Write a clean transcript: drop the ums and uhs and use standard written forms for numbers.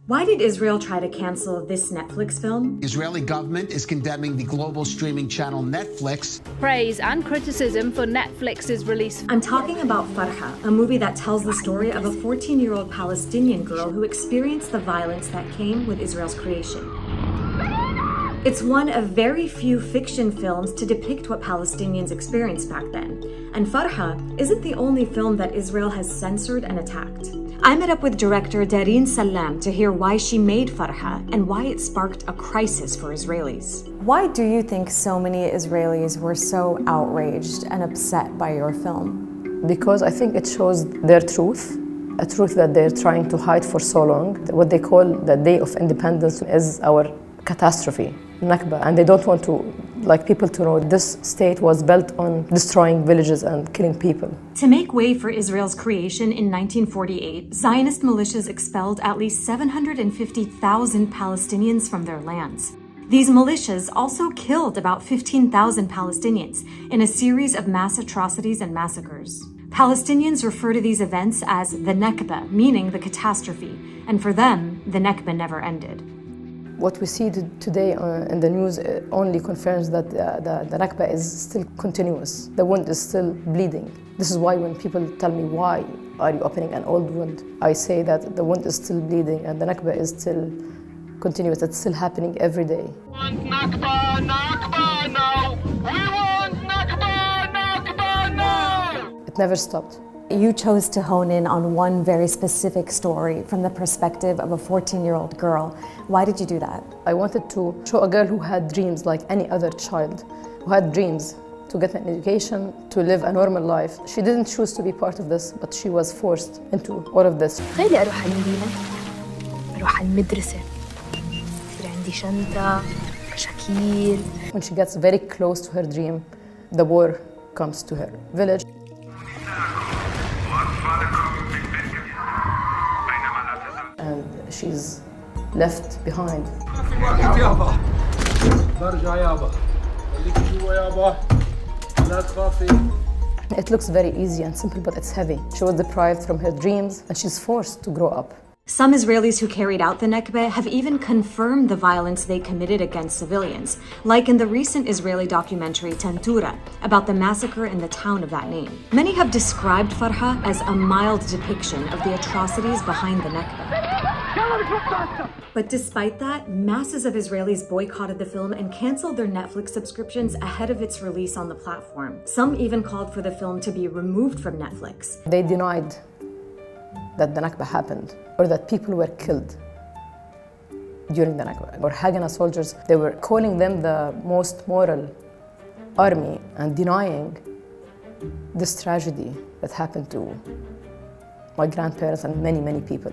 Why did Israel try to cancel this Netflix film? Israeli government is condemning the global streaming channel Netflix. Praise and criticism for Netflix's release. I'm talking about Farha, a movie that tells the story of a 14-year-old Palestinian girl who experienced the violence that came with Israel's creation. It's one of very few fiction films to depict what Palestinians experienced back then. And Farha isn't the only film that Israel has censored and attacked. I met up with director Dareen Salam to hear why she made Farha and why it sparked a crisis for Israelis. Why do you think so many Israelis were so outraged and upset by your film? Because I think it shows their truth, a truth that they're trying to hide for so long. What they call the Day of Independence is our catastrophe, Nakba, and they don't want people to know this state was built on destroying villages and killing people. To make way for Israel's creation in 1948, Zionist militias expelled at least 750,000 Palestinians from their lands. These militias also killed about 15,000 Palestinians in a series of mass atrocities and massacres. Palestinians refer to these events as the Nakba, meaning the catastrophe, and for them, the Nakba never ended. What we see today in the news only confirms that the Nakba is still continuous. The wound is still bleeding. This is why when people tell me, why are you opening an old wound? I say that the wound is still bleeding and the Nakba is still continuous. It's still happening every day. We want Nakba, Nakba now! We want Nakba, Nakba now! It never stopped. You chose to hone in on one very specific story from the perspective of a 14-year-old girl. Why did you do that? I wanted to show a girl who had dreams like any other child, who had dreams to get an education, to live a normal life. She didn't choose to be part of this, but she was forced into all of this. خلي أروح على المدينة، أروح على المدرسة، يصير عندي شنطة، كشاكيل. When she gets very close to her dream, the war comes to her village. And she's left behind. It looks very easy and simple, but it's heavy. She was deprived from her dreams and she's forced to grow up. Some Israelis who carried out the Nakba have even confirmed the violence they committed against civilians, like in the recent Israeli documentary Tantura about the massacre in the town of that name. Many have described Farha as a mild depiction of the atrocities behind the Nakba. But despite that, masses of Israelis boycotted the film and canceled their Netflix subscriptions ahead of its release on the platform. Some even called for the film to be removed from Netflix. They denied that the Nakba happened or that people were killed during the Nakba. Or Haganah soldiers, they were calling them the most moral army and denying this tragedy that happened to my grandparents and many, many people.